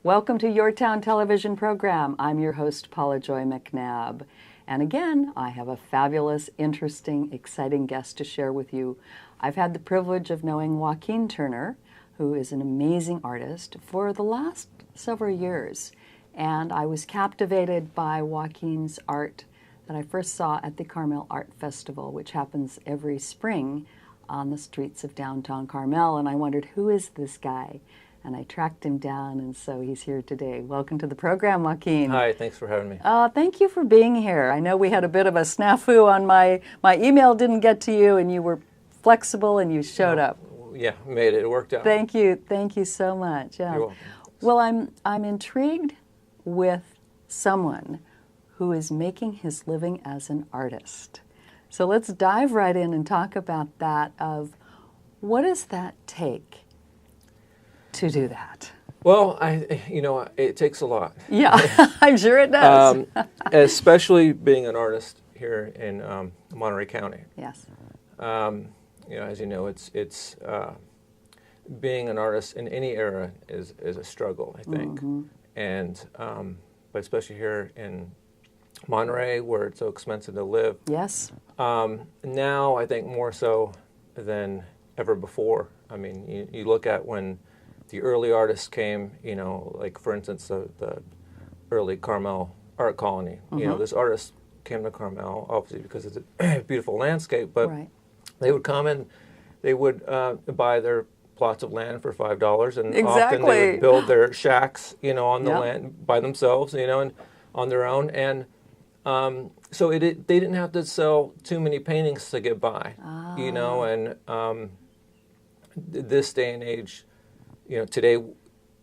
Welcome to YourTown television program. I'm your host, Paula Joy MacNab. And again, I have a fabulous, interesting, exciting guest to share with you. I've had the privilege of knowing JoaquinTurner, who is an amazing artist, for the last several years. And I was captivated by Joaquin's art that I first saw at the Carmel Art Festival, which happens every spring on the streets of downtown Carmel. And I wondered, who is this guy? And I tracked him down, and so he's here today. Welcome to the program, Joaquin. Hi, thanks for having me. Thank you for being here. I know we had a bit of a snafu on my email didn't get to you, and you were flexible and you showed up. Yeah, made it. It worked out. Thank you so much. Yeah. You're welcome. Well, I'm intrigued with someone who is making his living as an artist. So let's dive right in and talk about that. Of what does that take to do that? Well, it takes a lot. Yeah, I'm sure it does. Especially being an artist here in Monterey County. Yes. As you know, it's being an artist in any era is a struggle, I think, and but especially here in Monterey, where it's so expensive to live. Yes. Now, I think more so than ever before. I mean, you look at when the early artists came, like for instance, the early Carmel art colony. This artist came to Carmel, obviously because it's a beautiful landscape, but they would come and they would buy their plots of land for $5, and often they would build their shacks, on the land by themselves, and on their own, and so they didn't have to sell too many paintings to get by, and this day and age. Today,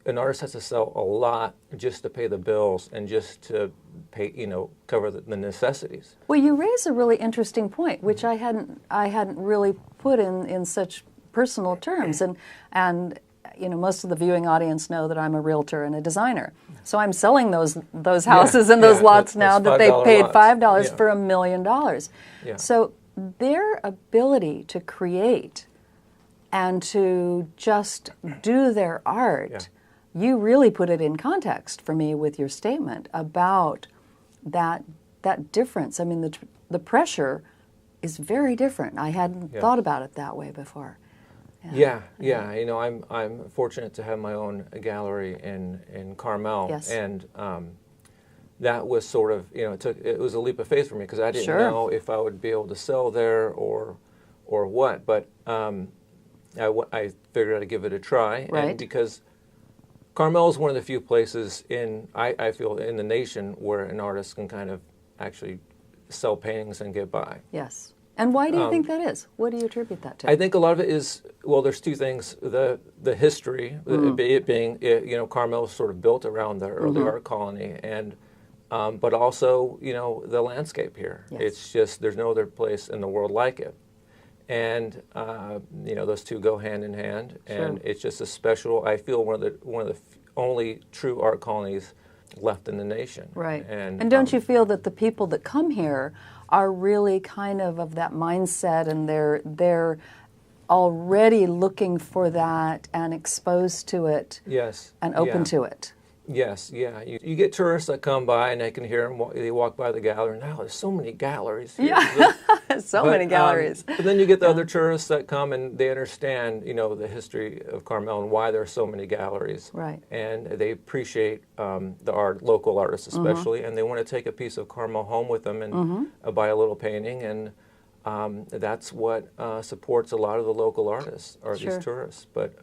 an artist has to sell a lot just to pay the bills and just to pay, cover the necessities. Well, you raise a really interesting point, which I hadn't really put in such personal terms, and most of the viewing audience know that I'm a realtor and a designer, so I'm selling those houses and those lots now that they paid $5 for $1 million. Yeah. So their ability to create and to just do their art, you really put it in context for me with your statement about that difference. I mean, the pressure is very different. I hadn't thought about it that way before. Yeah. I'm fortunate to have my own gallery in Carmel, and that was sort of it was a leap of faith for me because I didn't know if I would be able to sell there or what, but. I figured I'd give it a try, and because Carmel is one of the few places I feel in the nation where an artist can kind of actually sell paintings and get by. Yes. And why do you think that is? What do you attribute that to? I think a lot of it is, well, there's two things. The history, it being, Carmel is sort of built around the early art colony, and but also, the landscape here. Yes. It's just, there's no other place in the world like it. And those two go hand in hand, and it's just a special. I feel one of the only true art colonies left in the nation. Right. And don't you feel that the people that come here are really kind of that mindset, and they're already looking for that and exposed to it. Yes. And open to it. Yes, yeah. You get tourists that come by and they can hear them. They walk by the gallery. Now there's so many galleries here. Yeah, many galleries. But then you get the other tourists that come and they understand, the history of Carmel and why there are so many galleries. Right. And they appreciate the local artists especially, and they want to take a piece of Carmel home with them and buy a little painting, and that's what supports a lot of the local artists are these tourists. But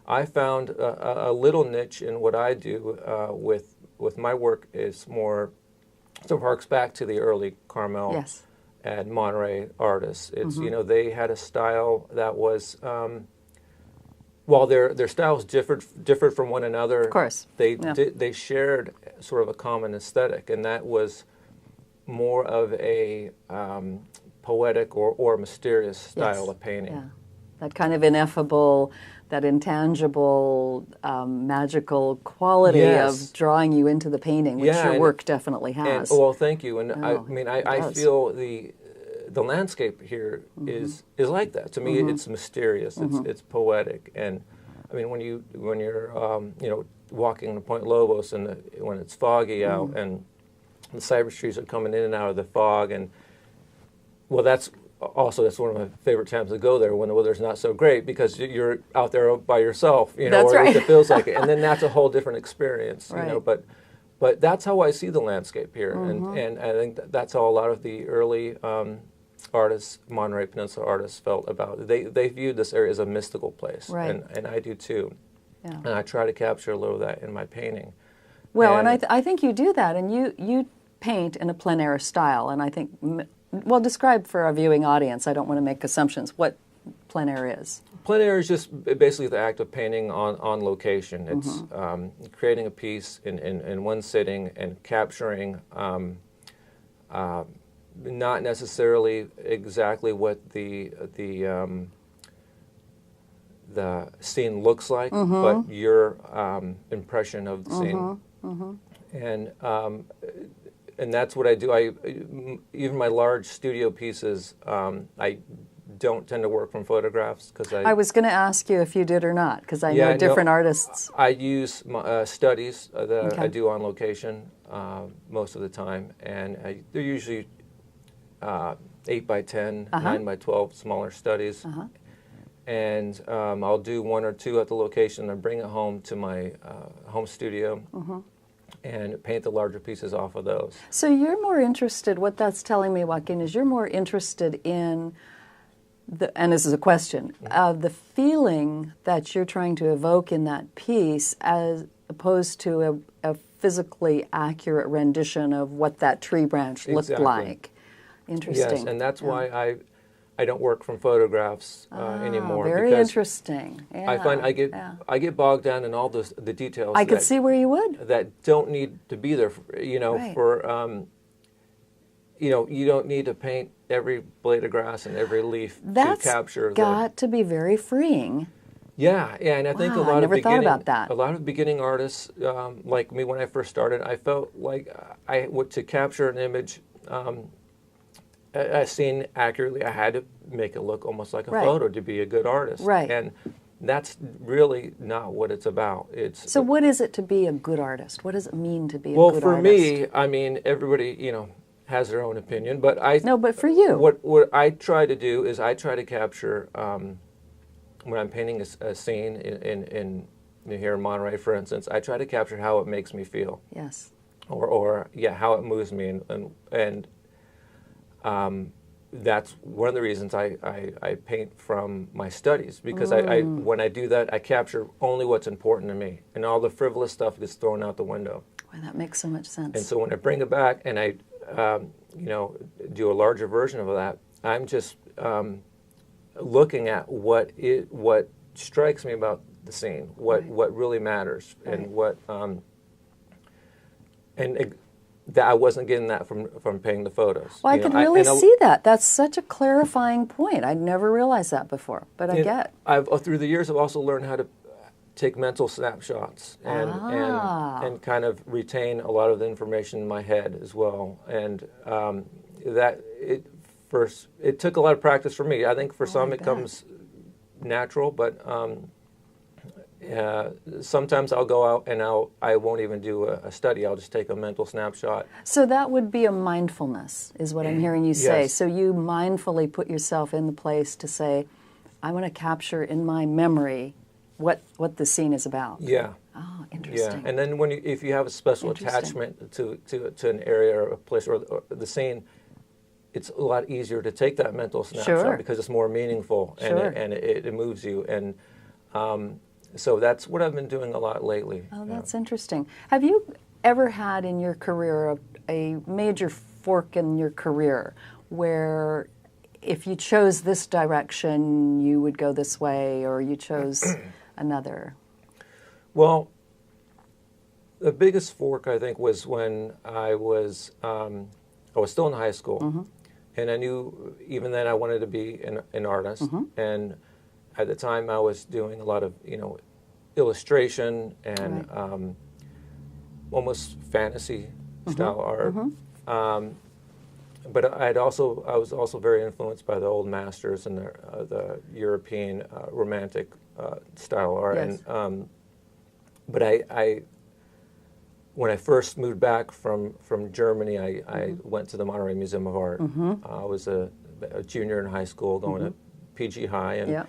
I found a little niche in what I do with my work is more, so harks back to the early Carmel and Monterey artists. It's they had a style that was while their styles differed from one another. Of course, they shared sort of a common aesthetic, and that was more of a poetic or mysterious style of painting. Yeah. That kind of ineffable, that intangible, magical quality of drawing you into the painting, which your work definitely has. Well, thank you. And I feel the landscape here is like that. To me, it's mysterious. It's poetic. And I mean, when you're walking to Point Lobos and when it's foggy out and the cypress trees are coming in and out of the fog, and well, that's one of my favorite times to go there when the weather's not so great, because you're out there by yourself, you know, That's or at right. least it feels like it, and then that's a whole different experience, Right. you know. But that's how I see the landscape here, and I think that's how a lot of the early artists, Monterey Peninsula artists, felt about it. They viewed this area as a mystical place, Right. and I do too. Yeah. And I try to capture a little of that in my painting. Well, and I think you do that, and you paint in a plein air style, and I think, well, describe for our viewing audience, I don't want to make assumptions, what plein air is. Plein air is just basically the act of painting on location. It's creating a piece in one sitting and capturing not necessarily exactly what the scene looks like, but your impression of the scene. And that's what I do. Even my large studio pieces, I don't tend to work from photographs, because I was going to ask you if you did or not, because I know Yeah, different no, artists. I use my, studies that Okay. I do on location most of the time, and they're usually 8 by 10, 9 by 12 smaller studies. And I'll do 1 or 2 at the location and bring it home to my home studio and paint the larger pieces off of those. So you're more interested, what that's telling me, Joaquin, is you're more interested in, and this is a question, the feeling that you're trying to evoke in that piece, as opposed to a physically accurate rendition of what that tree branch looked Exactly. like. Interesting. Yes, and that's why I don't work from photographs anymore. Very because interesting. Yeah, I find I get bogged down in all the details. I could see where you would. That don't need to be there. You know, Right. for you know, you don't need to paint every blade of grass and every leaf to capture. That's got to be very freeing. Yeah, and I think Wow, a lot I of never thought beginning, about that. a lot of beginning artists, like me when I first started, I felt like to capture an image, a scene accurately, I had to make it look almost like a Right. photo to be a good artist. Right. And that's really not what it's about. So what is it to be a good artist? What does it mean to be a well, good for artist? me, I mean, everybody, you know, has their own opinion, but No, but for you. what I try to do is I try to capture when I'm painting a scene in here in Monterey, for instance, I try to capture how it makes me feel, Yes. or how it moves me, and that's one of the reasons I paint from my studies, because I when I do that, I capture only what's important to me, and all the frivolous stuff gets thrown out the window. Well, that makes so much sense. And so when I bring it back and I, you know, do a larger version of that, I'm just looking at what strikes me about the scene, what really matters, Right. and what that I wasn't getting that from painting the photos. Well, I You could know, really see that. That's such a clarifying point. I'd never realized that before, but I get. I've through the years I've also learned how to take mental snapshots and kind of retain a lot of the information in my head as well, and it took a lot of practice for me. I think for some it comes natural, but sometimes I'll go out and I won't even do a study. I'll just take a mental snapshot. So that would be a mindfulness, is what I'm hearing you say. Yes. So you mindfully put yourself in the place to say, I want to capture in my memory what the scene is about. Yeah. Oh, Yeah, interesting. and then if you have a special attachment to an area or a place or the scene, it's a lot easier to take that mental snapshot because it's more meaningful and it moves you. And so that's what I've been doing a lot lately. Oh, that's interesting. Have you ever had in your career a major fork in your career where if you chose this direction, you would go this way, or you chose another? Well, the biggest fork, I think, was when I was still in high school, and I knew even then I wanted to be an artist. And at the time, I was doing a lot of illustration and almost fantasy style art. But I was also very influenced by the old masters and the European romantic style art. Yes. And But when I first moved back from Germany, I went to the Monterey Museum of Art. I was a junior in high school, going to PG High, and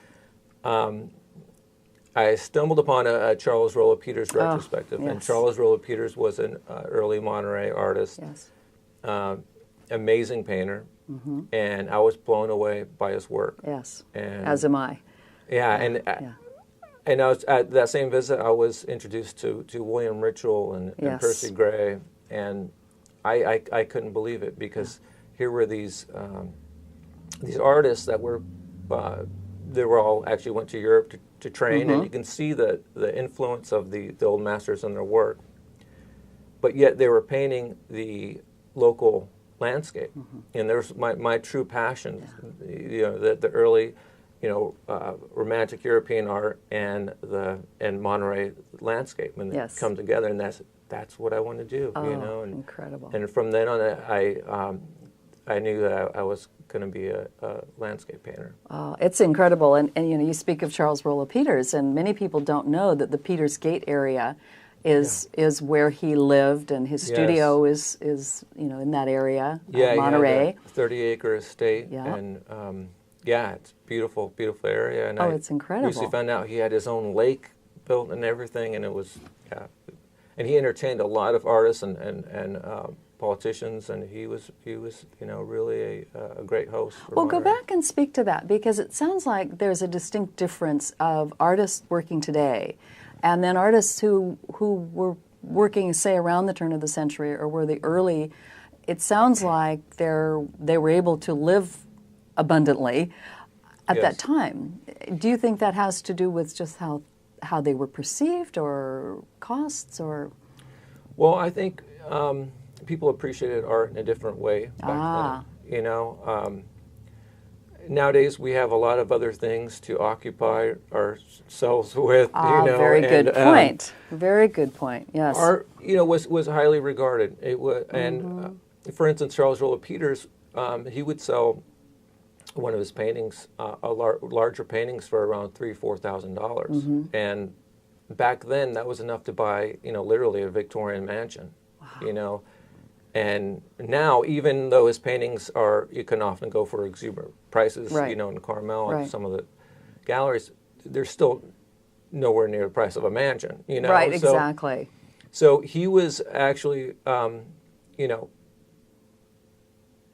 I stumbled upon a Charles Rolla Peters retrospective, and Charles Rolla Peters was an early Monterey artist, amazing painter, and I was blown away by his work. Yes, and as am I. And I was at that same visit. I was introduced to William Ritchell and Percy Gray, and I couldn't believe it, because here were these artists that were they were all actually went to Europe to train, and you can see the influence of the old masters in their work. But yet they were painting the local landscape, and there's my true passion. You know, the early, romantic European art and Monterey landscape, and they come together, and that's what I want to do. And incredible. And from then on, I knew that I was going to be a landscape painter. Oh, it's incredible. And you speak of Charles Rolla Peters, and many people don't know that the Peters Gate area is where he lived, and his studio is in that area, Monterey. 30-acre estate, and it's beautiful area. And it's incredible. We found out he had his own lake built and everything, and it was and he entertained a lot of artists and politicians, and he was really a great host. Well, go back and speak to that, because it sounds like there's a distinct difference of artists working today, and then artists who were working, say, around the turn of the century, or were the early. It sounds like they were able to live abundantly at that time. Do you think that has to do with just how they were perceived, or costs, or? Well, I think people appreciated art in a different way back then. Nowadays we have a lot of other things to occupy ourselves with. Very good point. Very good point. Yes. Art, was highly regarded. It was, and for instance, Charles Rolla Peters, he would sell one of his paintings, larger paintings, for around $3,000-$4,000, and back then that was enough to buy, literally a Victorian mansion. Wow. And now, even though his paintings you can often go for exuberant prices, in Carmel and some of the galleries, they're still nowhere near the price of a mansion, Right, exactly. So he was actually,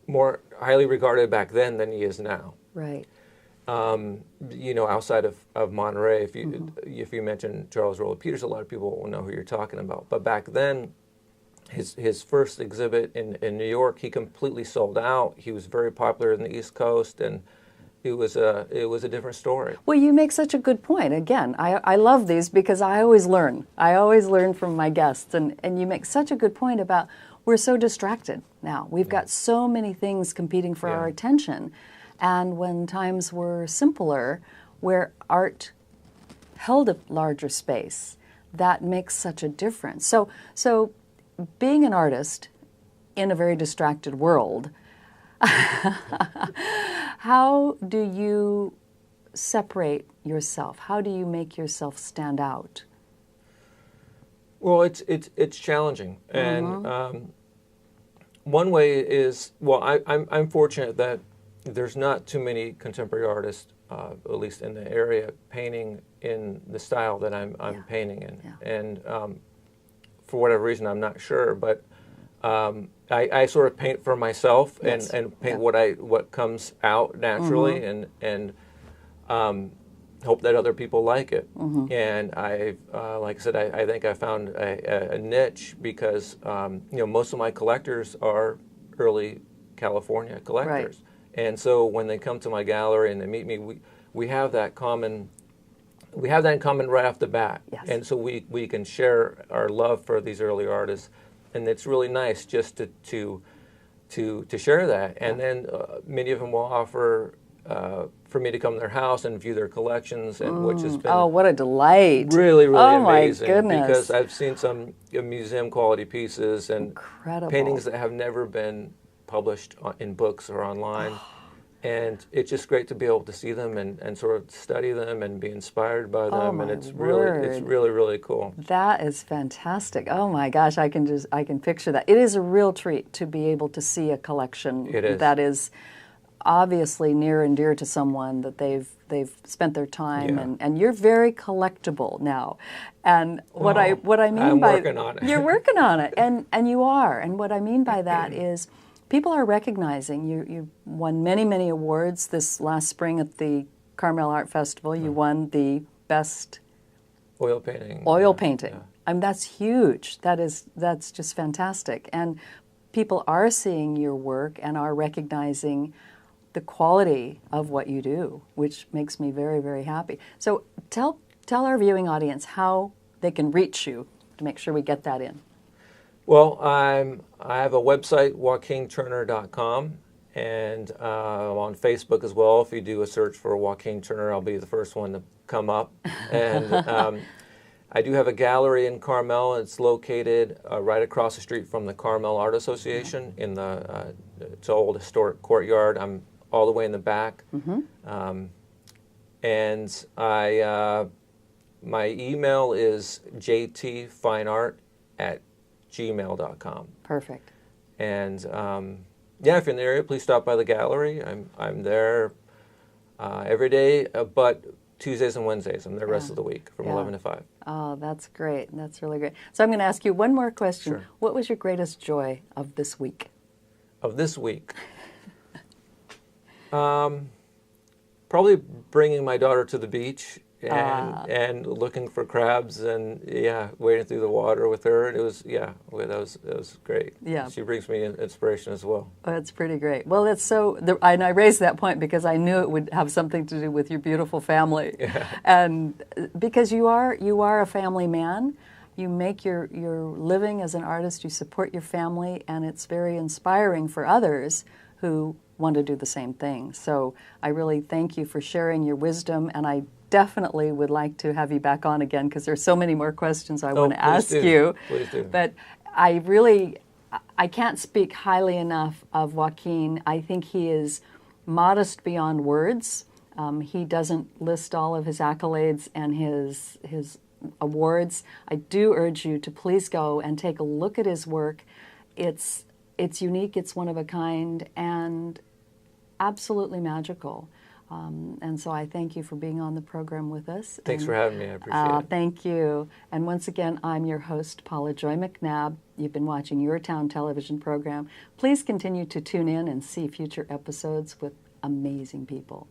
more highly regarded back then than he is now. Right. Outside of Monterey, if you mention Charles Rolla Peters, a lot of people will know who you're talking about. But back then, his first exhibit in New York, he completely sold out. He was very popular in the East Coast, and it was a different story. Well, you make such a good point. Again, I love these, because I always learn. I always learn from my guests, and you make such a good point about we're so distracted now. We've got so many things competing for our attention, and when times were simpler, where art held a larger space, that makes such a difference. So being an artist in a very distracted world, how do you separate yourself? How do you make yourself stand out? Well, it's challenging, and one way is, I'm fortunate that there's not too many contemporary artists, at least in the area, painting in the style that I'm painting in, and for whatever reason, I'm not sure, but I sort of paint for myself and paint what comes out naturally, and hope that other people like it. And like I said, I think I found a niche, because most of my collectors are early California collectors, and so when they come to my gallery and they meet me, we have that common. We have that in common right off the bat, and so we can share our love for these early artists, and it's really nice just to share that. And then many of them will offer for me to come to their house and view their collections, and which has been what a delight! Really amazing. My goodness! Because I've seen some museum quality pieces and incredible paintings that have never been published in books or online. And it's just great to be able to see them and sort of study them and be inspired by them. And it's really, really cool. That is fantastic. Oh my gosh, I can picture that. It is a real treat to be able to see a collection that is obviously near and dear to someone, that they've spent their time, and you're very collectible now. And what I mean I'm by working on it. You're working on it, and you are. And what I mean by that is people are recognizing you won many awards this last spring at the Carmel Art Festival. You won the best oil painting. Yeah. I mean, that's huge. That's just fantastic. And people are seeing your work and are recognizing the quality of what you do, which makes me very, very happy. So tell our viewing audience how they can reach you to make sure we get that in. Well, I have a website, JoaquinTurner.com, and I'm on Facebook as well. If you do a search for Joaquin Turner, I'll be the first one to come up. And I do have a gallery in Carmel. It's located right across the street from the Carmel Art Association in the it's an old historic courtyard. I'm all the way in the back. And my email is jtfineart@gmail.com. Perfect. And yeah, if you're in the area, please stop by the gallery. I'm there every day, but Tuesdays and Wednesdays. I'm there the rest of the week from 11 to 5. Oh, that's great. That's really great. So I'm going to ask you one more question. Sure. What was your greatest joy of this week? Of this week? Probably bringing my daughter to the beach and looking for crabs and wading through the water with her. It was that was great. Yeah, she brings me inspiration as well. Oh, that's pretty great. Well, that's and I raised that point because I knew it would have something to do with your beautiful family, and because you are a family man. You make your living as an artist. You support your family, and it's very inspiring for others who want to do the same thing. So I really thank you for sharing your wisdom, and I definitely would like to have you back on again because there's so many more questions I want to ask you. Please do. But I can't speak highly enough of Joaquin. I think he is modest beyond words. He doesn't list all of his accolades and his awards. I do urge you to please go and take a look at his work. It's unique, it's one of a kind, and absolutely magical. And so I thank you for being on the program with us. Thanks for having me. I appreciate it. Thank you. And once again, I'm your host, Paula Joy MacNab. You've been watching YourTown television program. Please continue to tune in and see future episodes with amazing people.